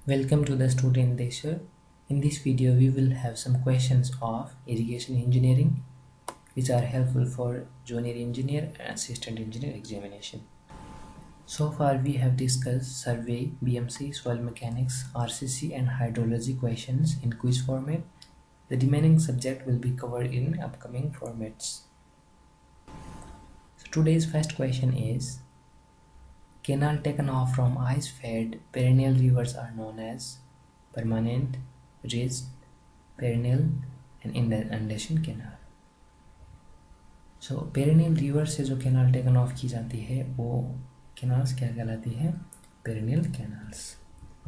Welcome to the student lecture. In this video we will have some questions of irrigation engineering which are helpful for junior engineer and assistant engineer examination. So far we have discussed survey, BMC, soil mechanics, RCC and hydrology questions in quiz format. The remaining subject will be covered in upcoming formats. So today's first question is: canal taken off from ice-fed perennial rivers are known as permanent, ridged, perennial and undulating canal. So perennial river से जो canal taken off की जाती है वो canals क्या कहलाती है? Perennial canals.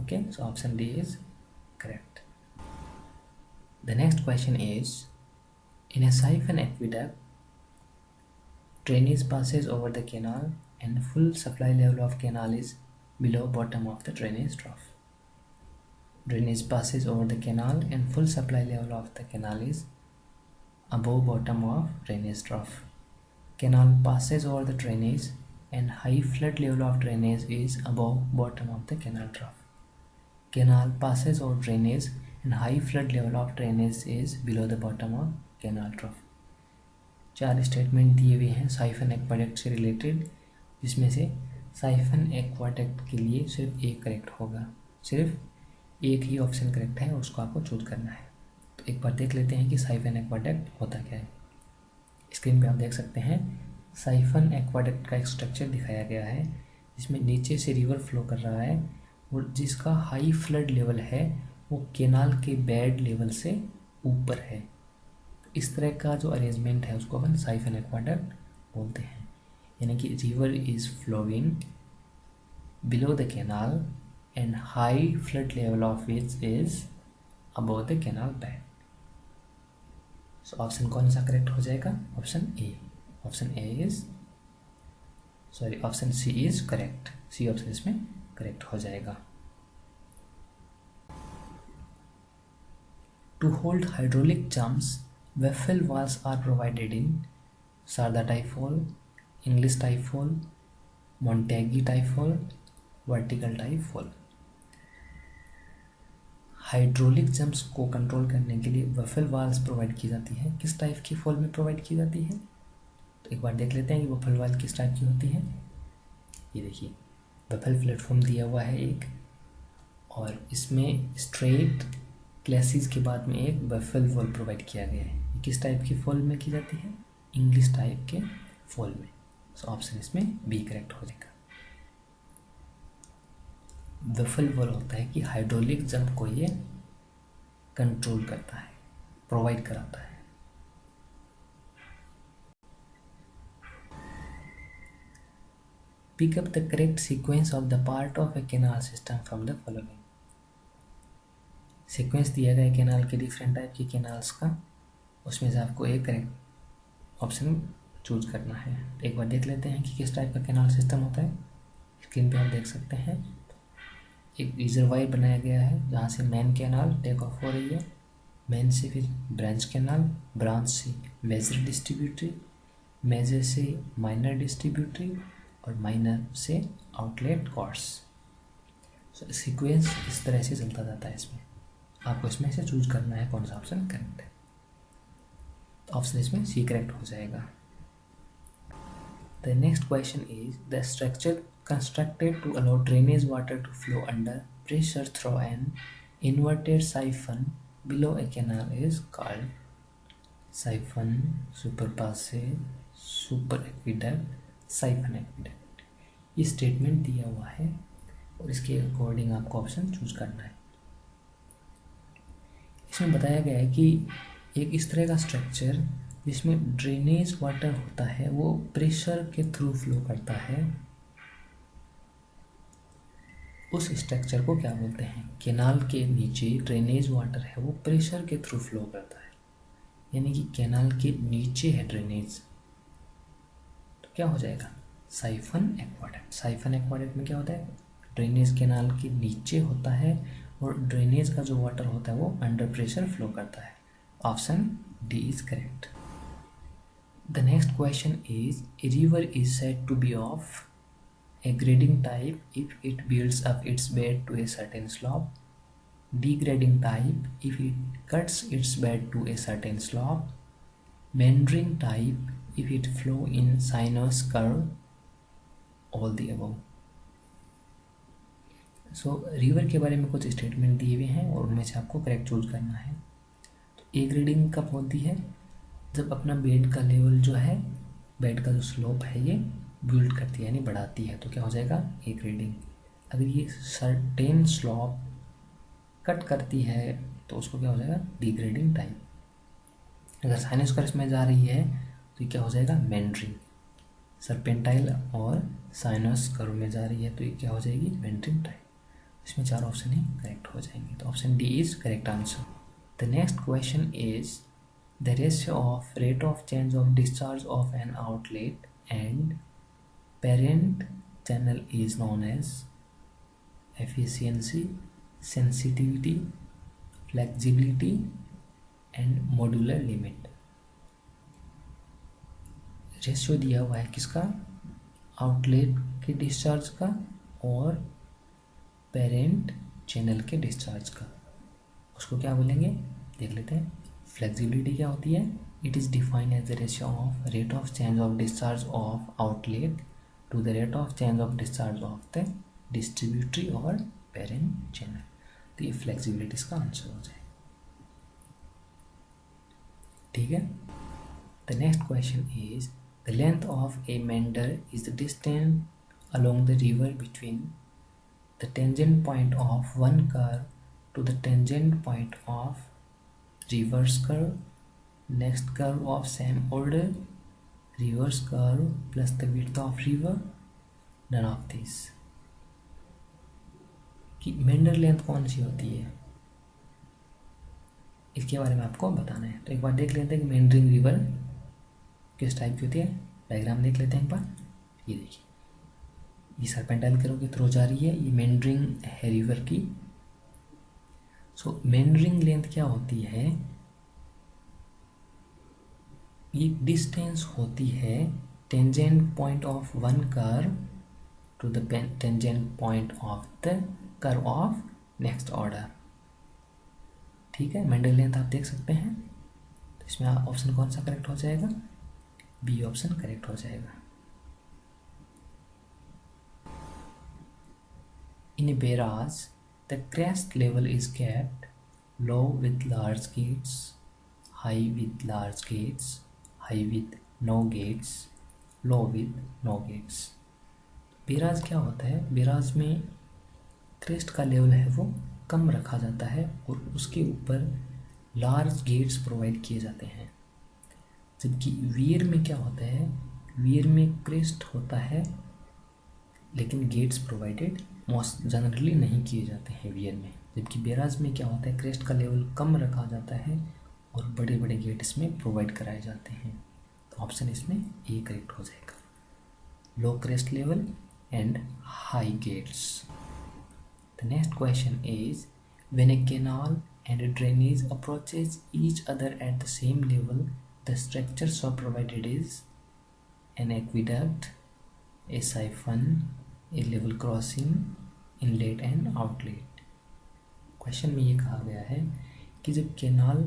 Okay, so option D is correct. The next question is: in a siphon aqueduct, drainage passes over the canal and full supply level of canal is below bottom of the drainage trough. Drainage passes over the canal and full supply level of the canal is above bottom of drainage trough. Canal passes over the drainage and high flood level of drainage is above bottom of the canal trough. Canal passes over drainage and high flood level of drainage is below the bottom of canal trough. चार statement दिए हुए हैं siphon aqueduct से related, जिसमें से siphon aqueduct के लिए सिर्फ एक करेक्ट होगा, सिर्फ एक ही ऑप्शन करेक्ट है, उसको आपको चूज करना है। तो एक बार देख लेते हैं कि साइफन एक्वाडक्ट होता क्या है। स्क्रीन पे आप देख सकते हैं साइफन एक्वाडक्ट का एक स्ट्रक्चर दिखाया गया है जिसमें नीचे से रिवर फ्लो कर रहा है और जिसका हाई फ्लड लेवल है वो केनाल के बेड लेवल से ऊपर है। इस तरह का जो अरेंजमेंट है उसको अपन साइफन एक्वाडक्ट बोलते हैं, यानी कि river is flowing below the canal and high flood level of which is above the canal bed. So option कौन सा करेक्ट हो जाएगा? Option A. Option A is option C is correct. C option इसमें correct हो जाएगा। To hold hydraulic jumps Waffle walls are provided in Sarda typhoon, English typhoon, Montague typhoon, vertical typhoon। Hydraulic jumps को control करने के लिए waffle Waals provide की जाती है। किस टाइप की फॉल में प्रोवाइड की जाती है? तो एक बार देख लेते हैं कि वफल वाल किस टाइप की होती है। ये देखिए वफल प्लेटफॉर्म दिया हुआ है एक, और इसमें स्ट्रेट क्लासेस के बाद में एक वफल वॉल प्रोवाइड किया गया है। ये किस टाइप की फॉल में की जाती है? इंग्लिश टाइप के फॉल में। सो ऑप्शन इसमें बी करेक्ट हो जाएगा। वफल वॉल होता है कि हाइड्रोलिक जंप को ये कंट्रोल करता है, प्रोवाइड कराता है। Pick up the correct sequence of the part of a canal system from the following. Sequence दिया गया है कैनाल के डिफरेंट टाइप की कैनाल्स का, उसमें से आपको एक करेक्ट ऑप्शन चूज करना है। एक बार देख लेते हैं कि किस टाइप का कैनाल सिस्टम होता है। स्क्रीन पे आप देख सकते हैं एक रिजर्वायर बनाया गया है जहाँ से मेन कैनाल टेक ऑफ हो रही है, मेन से फिर ब्रांच कैनाल, ब्रांच से मेजर डिस्ट्रीब्यूटरी, मेजर से माइनर डिस्ट्रीब्यूटरी और माइनर से आउटलेट कोर्स। सो सीक्वेंस इस तरह से चलता जाता है। इसमें आपको इसमें से चूज करना है कौन सा ऑप्शन करेक्ट है। तो ऑप्शन इसमें सी करेक्ट हो जाएगा। The next question is the structure constructed to allow drainage water to flow under pressure through an inverted siphon below a canal is called. Siphon, super passage, super aqueduct, siphon aqueduct. ये statement दिया हुआ है और इसके according आपको option choose करना है। इसमें बताया गया है कि एक इस तरह का स्ट्रक्चर जिसमें ड्रेनेज वाटर होता है वो प्रेशर के थ्रू फ्लो करता है, उस स्ट्रक्चर को क्या बोलते हैं? कैनाल के नीचे ड्रेनेज वाटर है वो प्रेशर के थ्रू फ्लो करता है, यानी कि कैनाल के नीचे है ड्रेनेज, तो क्या हो जाएगा? Siphon aqueduct. साइफन एक्वाडक्ट में क्या होता है? ड्रेनेज कैनाल के नीचे होता है और ड्रेनेज का जो वाटर होता है वो अंडर प्रेशर फ्लो करता है। Option D is correct. The next question is a river is said to be of a grading type if it builds up its bed to a certain slope degrading type if it cuts its bed to a certain slope, meandering type if it flow in sinuous curve, all the above. So river के बारे में कुछ statement दिए हुए हैं और उनमें से आपको करेक्ट चूज करना है। तो ए ग्रेडिंग कब होती है? जब अपना बेड का लेवल जो है, बेड का जो स्लोप है ये बिल्ड करती है यानी बढ़ाती है, तो क्या हो जाएगा? ए ग्रेडिंग। अगर ये सर्टेन स्लोप कट करती है तो उसको क्या हो जाएगा? Degrading type. अगर साइनस कर्व में जा रही है तो ये क्या हो जाएगा? मेंडरिंग। सरपेंटाइल और साइनस कर्व में जा रही है तो ये क्या हो जाएगी? Meandering type. इसमें 4 ऑप्शन ही करेक्ट हो जाएंगे, तो option D is correct answer. The next question is the ratio of rate of change of discharge of an outlet and parent channel is known as efficiency, sensitivity, flexibility and modular limit. Ratio दिया हुआ है किसका? Outlet के discharge का और parent channel के discharge का। उसको क्या बोलेंगे देख लेते हैं। फ्लेक्सिबिलिटी क्या होती है? It is defined as the ratio of rate of change of discharge of outlet to the rate of change of discharge of the distributary और पेरेंट चैनल। तो ये फ्लेक्सिबिलिटी इसका आंसर हो जाए। ठीक है। The next question is the length of a meander is the distance along the river between the tangent point of one curve to the tangent point of reverse curve, next curve of same order, reverse curve plus the width of river, none of these। कि Mendhar length कौन सी होती है इसके बारे में आपको बताना है। तो एक बार देख लेते हैं कि मेंडरिंग रिवर किस टाइप की होती है। डायग्राम देख लेते हैं एक बार। ये देखिए, ये सरपेंटाइल कर्व के थ्रू जा रही है, ये मेंडरिंग है रिवर की। सो मेंडरिंग लेंथ क्या होती है? ये डिस्टेंस होती है tangent point of one curve to the tangent point of the curve of next order. ठीक है, मेंडल लेंथ आप देख सकते हैं। तो इसमें ऑप्शन कौन सा करेक्ट हो जाएगा? बी ऑप्शन करेक्ट हो जाएगा। In a barrage, the crest level is kept low with large gates, high with large gates, high with no gates, low with no gates। Barrage क्या होता है? बैराज में क्रेस्ट का level है वो कम रखा जाता है और उसके ऊपर लार्ज गेट्स प्रोवाइड किए जाते हैं। जबकि वियर में क्या होता है? वियर में क्रेस्ट होता है लेकिन गेट्स प्रोवाइडेड मोस्ट जनरली नहीं किए जाते हैं वियर में। जबकि बैराज में क्या होता है? क्रेस्ट का लेवल कम रखा जाता है और बड़े बड़े गेट इसमें प्रोवाइड कराए जाते हैं। तो ऑप्शन इसमें ए करेक्ट हो जाएगा, low crest level and high gates. The next question is when a canal and a drainage approaches each other at the same level, the structure so provided is an aqueduct, a siphon, a level crossing, inlet and outlet. Question में ये कहा गया है कि जब canal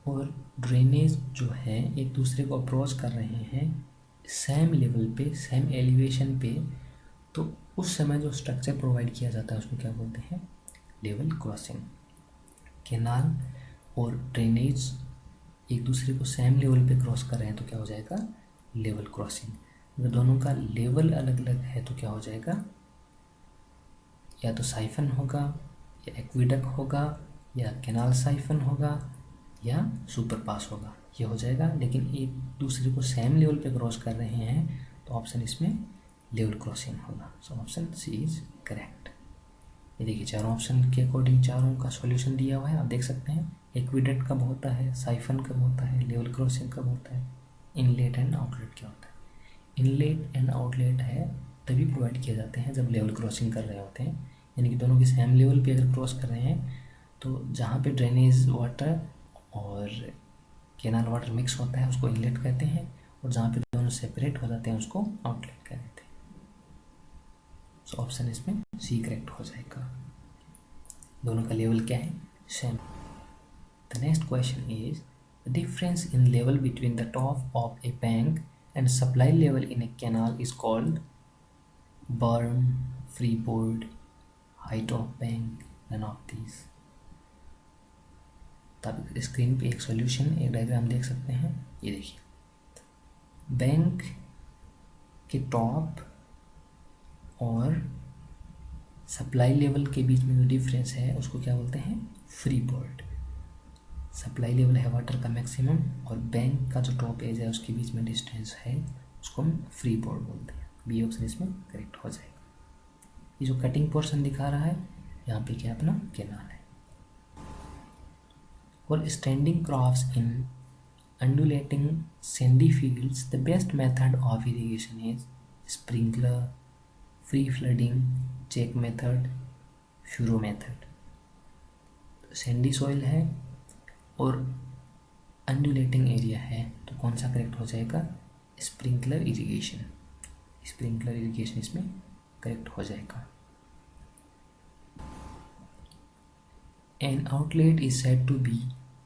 और drainage जो है एक दूसरे को अप्रोच कर रहे हैं सेम लेवल पे, सेम एलिवेशन पे, तो उस समय जो स्ट्रक्चर प्रोवाइड किया जाता है उसको क्या बोलते हैं? Level crossing. कैनाल और ड्रेनेज एक दूसरे को सेम लेवल पे क्रॉस कर रहे हैं तो क्या हो जाएगा? Level crossing. अगर दोनों का लेवल अलग अलग है तो क्या हो जाएगा? या तो साइफन होगा, या एक्विडक्ट होगा, या कैनाल साइफन होगा, या सुपर पास होगा, ये हो जाएगा। लेकिन एक दूसरे को सेम लेवल पे क्रॉस कर रहे हैं तो ऑप्शन इसमें लेवल क्रॉसिंग होगा। So option C is correct. ये देखिए, चारों ऑप्शन के अकॉर्डिंग चारों का सॉल्यूशन दिया हुआ है, आप देख सकते हैं। एक्विडक्ट कब होता है, साइफन कब होता है, लेवल क्रॉसिंग कब होता है, इनलेट एंड आउटलेट क्या होता है। इनलेट एंड आउटलेट है तभी प्रोवाइड किए जाते हैं जब लेवल क्रॉसिंग कर रहे होते हैं, यानी कि दोनों के सेम लेवल पे अगर क्रॉस कर रहे हैं तो जहाँ पे ड्रेनेज वाटर और कैनाल वाटर मिक्स होता है उसको इनलेट कहते हैं, और जहाँ पे दोनों सेपरेट हो जाते हैं उसको आउटलेट कह देते हैं। सो ऑप्शन इसमें सी करेक्ट हो जाएगा। दोनों का लेवल क्या है? same. The next question is the difference in level between the top of a bank and supply level in a canal is called berm, freeboard, height of bank, none of these. तो आप screen पे एक solution, एक diagram देख सकते हैं। ये देखिए, बैंक के टॉप और सप्लाई लेवल के बीच में जो डिफरेंस है उसको क्या बोलते हैं? Free board. सप्लाई लेवल है वाटर का मैक्सिमम और बैंक का जो टॉप एज है उसके बीच में डिस्टेंस है उसको हम फ्री बोर्ड बोलते हैं। बी ऑप्शन इसमें करेक्ट हो जाएगा। ये जो कटिंग पोर्शन दिखा रहा है यहाँ पे क्या अपना केनाल है। For standing crops in undulating sandy fields, the best method of irrigation is sprinkler, free flooding, check method, furrow method. Sandy soil है और अंडुलेटिंग एरिया है तो कौन सा करेक्ट हो जाएगा? Sprinkler irrigation. स्प्रिंकलर इरिगेशन इसमें करेक्ट हो जाएगा। An outlet is said to be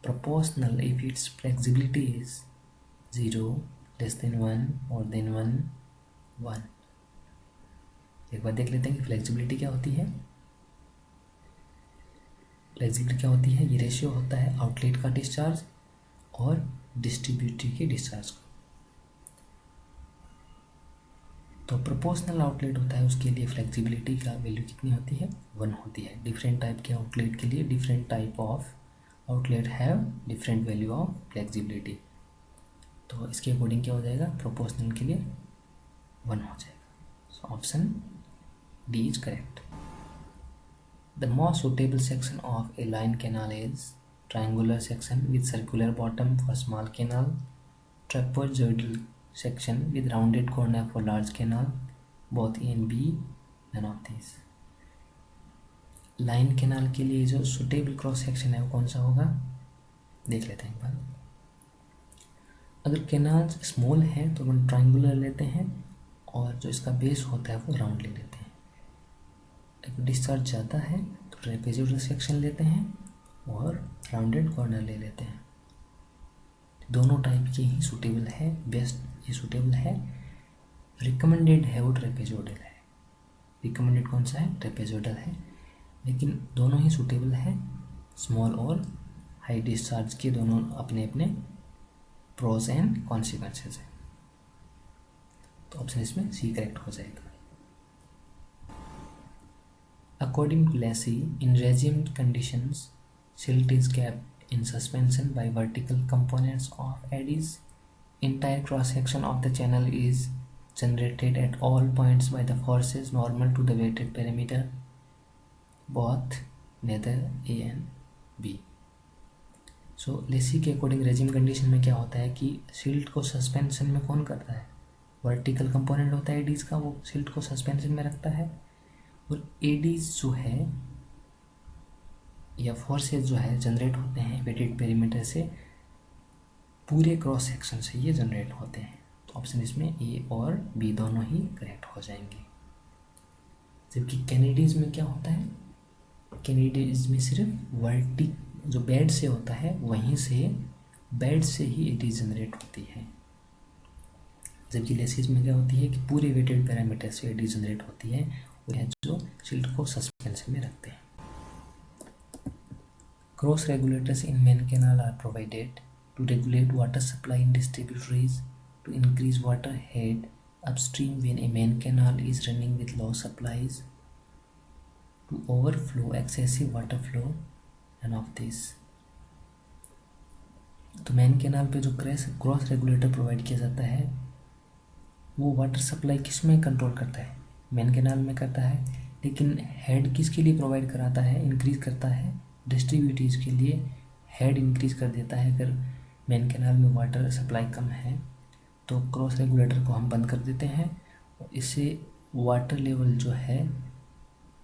proportional if its flexibility is 0, less than 1, more than 1, 1. एक बार देख लेते हैं कि फ्लेक्सिबिलिटी क्या होती है। फ्लेक्सिबिलिटी क्या होती है? ये रेशियो होता है आउटलेट का डिस्चार्ज और डिस्ट्रीब्यूटर के डिस्चार्ज का। तो प्रोपोर्शनल आउटलेट होता है उसके लिए फ्लेक्सिबिलिटी का वैल्यू कितनी होती है? 1 होती है। डिफरेंट टाइप के आउटलेट के लिए different type of outlet have different value of flexibility. तो इसके अकॉर्डिंग क्या हो जाएगा? प्रोपोर्शनल के लिए 1 हो जाएगा। So option D is correct. The most suitable section of A line canal is triangular section with circular bottom for small canal, trapezoidal section with rounded corner for large canal, both A and B, none of these. Line canal के लिए जो suitable cross section है वो कौन सा होगा? देख लेते हैं एक बार। अगर कैनाल स्मॉल है तो हम ट्रायंगुलर लेते हैं और जो इसका बेस होता है वो राउंड ले लेते हैं। अगर डिस्चार्ज ज़्यादा है तो ट्रेपेजोइडल सेक्शन लेते हैं और राउंडेड कॉर्नर ले लेते हैं। दोनों टाइप के ही सूटेबल है। बेस्ट ये सूटेबल है। रिकमेंडेड है वो ट्रेपेजोइडल है। रिकमेंडेड कौन सा है? ट्रेपेजोइडल है। लेकिन दोनों ही सूटेबल है। स्मॉल और हाई डिस्चार्ज के दोनों अपने अपने प्रोज एंड कॉन्सिक्वेंसेस हैं। तो ऑप्शन इसमें सी करेक्ट हो जाएगा। According to Lacey, in regime conditions silt is kept in suspension by vertical components of eddies. Entire cross section of the channel is generated at all points by the forces normal to the weighted parameter, both neither A and B. So Lacey के according regime condition में क्या होता है कि silt को suspension में कौन करता है? वर्टिकल कंपोनेंट होता है एडीज का, वो सिल्ट को सस्पेंशन में रखता है। और एडीज जो है या फोर्सेज जो है जनरेट होते हैं वेटेड पेरीमीटर से, पूरे क्रॉस सेक्शन से ये जनरेट होते हैं। तो ऑप्शन इसमें ए और बी दोनों ही करेक्ट हो जाएंगे। जबकि कैनेडीज में क्या होता है? कैनेडीज में सिर्फ वर्टी जो बेड से होता है वहीं से बेड से ही एडीज जनरेट होती है। जबकि लेसीज में क्या होती है कि पूरे वेटेड पैरामीटर से एडीज जनरेट होती है, वो है जो सिल्ट को सस्पेंशन में रखते हैं। Cross regulators in main canal are provided to regulate water supply in distributaries, to increase water head upstream when a main canal is running with low supplies, to overflow excessive water flow, none of this. तो main canal पे जो cross regulator provide किया जाता है वो water supply किस में control करता है? मेन कैनाल में करता है। लेकिन हेड किसके लिए प्रोवाइड कराता है? इंक्रीज करता है डिस्ट्रीब्यूटरीज के लिए। हेड इंक्रीज कर देता है अगर मेन कैनाल में वाटर सप्लाई कम है तो क्रॉस रेगुलेटर को हम बंद कर देते हैं और इससे वाटर लेवल जो है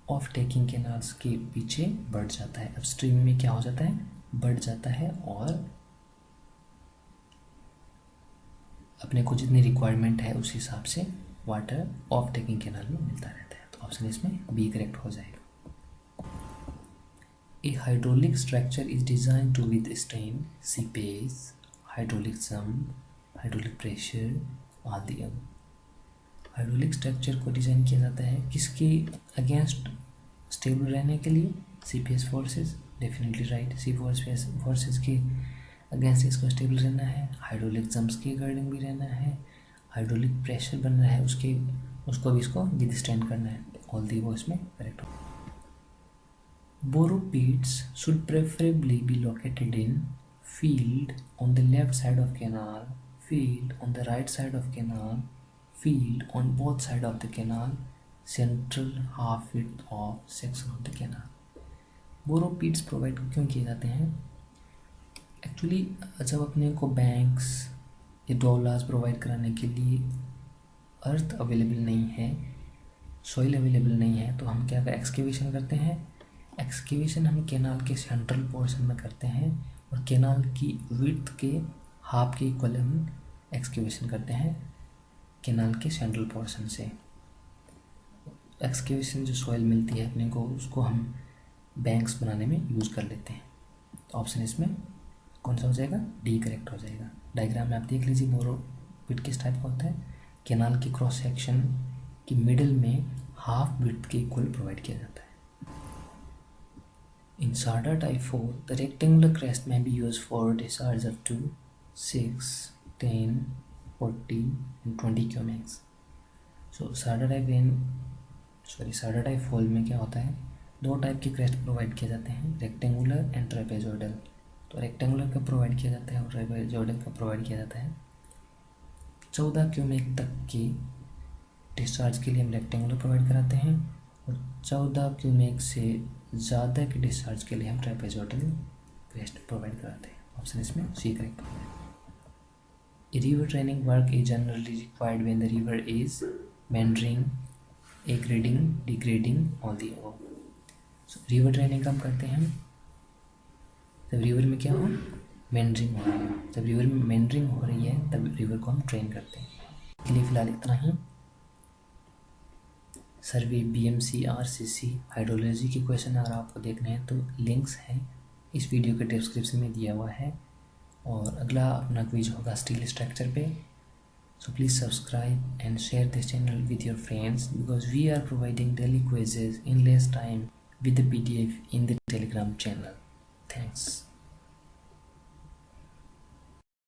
ऑफ टेकिंग कैनाल्स के पीछे बढ़ जाता है। अपस्ट्रीम में क्या हो जाता है? बढ़ जाता है और अपने को जितनी रिक्वायरमेंट है उस हिसाब से वाटर ऑफ टेकिंग कैनाल में मिलता रहता है। तो ऑप्शन इसमें बी करेक्ट हो जाएगा। A hydraulic structure is designed to withstand seepage, hydraulic sump, hydraulic pressure, all the above. Hydraulic structure को डिज़ाइन किया जाता है किसके अगेंस्ट स्टेबल रहने के लिए? Seepage forces, definitely right. सी फोर्सेस के अगेंस्ट इसको स्टेबल रहना है, हाइड्रोलिक जम्प्स के अकॉर्डिंग भी रहना है, हाइड्रोलिक प्रेशर बन रहा है उसको भी इसको विथस्टैंड करना है। ऑल दी वो इसमें करेक्ट हो। Borrow pits should preferably be located in field on the left side of canal, field on the right side of canal, field on both sides of the canal, central half width of section of the canal. Borrow pits provide क्यों किए जाते हैं? Actually जब अपने को banks या Dolas provide कराने के लिए अर्थ अवेलेबल नहीं है, सॉइल अवेलेबल नहीं है, तो हम क्या एक्सकेवेशन करते हैं? एक्सकेवेशन हम कैनाल के सेंट्रल पोर्शन में करते हैं और कैनाल की विड्थ के हाफ के इक्वल हम एक्सकेवेशन करते हैं कैनाल के सेंट्रल पोर्शन से। एक्सकेवेशन जो सॉइल मिलती है अपने को उसको हम बैंक्स बनाने में यूज़ कर लेते हैं। तो ऑप्शन इसमें कौन सा हो जाएगा? डी करेक्ट हो जाएगा। डायग्राम में आप देख लीजिए बोरो पिट किस टाइप का होता है। कैनाल की क्रॉस सेक्शन की मिडिल में हाफ विड्थ के इक्वल प्रोवाइड किया जाता है। In SARDA Type 4, the rectangular crest may be used for discharge up to 6, 10, 40 and 20 cumex. So SARDA Type 4 में क्या होता है? दो टाइप के क्रेस्ट प्रोवाइड किए जाते हैं, रेक्टेंगुलर एंड ट्रेपेजोइडल। तो रेक्टेंगुलर का प्रोवाइड किया जाता है और ट्रेपेजोइडल का प्रोवाइड किया जाता है। 14 क्यूमेक तक की डिस्चार्ज के लिए हम रेक्टेंगुलर प्रोवाइड कराते हैं और 14 क्यूमेक से ज़्यादा के डिस्चार्ज के लिए हम ट्रेपेजोइडल क्रेस्ट प्रोवाइड कराते हैं। ऑप्शन इसमें सी करेक्ट होगा। River training work is generally required when the river is meandering, aggrading, degrading, all the above. So river training कब करते हैं? जब रिवर में क्या हो? मेंडरिंग हो रही है। जब रिवर में मेंडरिंग हो रही है तब रिवर को हम ट्रेन करते हैं। के लिए फ़िलहाल इतना ही। सर्वे बीएमसी आरसीसी हाइड्रोलॉजी के क्वेश्चन अगर आपको देखने हैं तो लिंक्स हैं इस वीडियो के डिस्क्रिप्शन में दिया हुआ है। और अगला अपना क्विज होगा स्टील स्ट्रक्चर पे। So please subscribe and share this channel with your friends because we are providing daily quizzes in less time with the PDF in the Telegram channel. Thanks.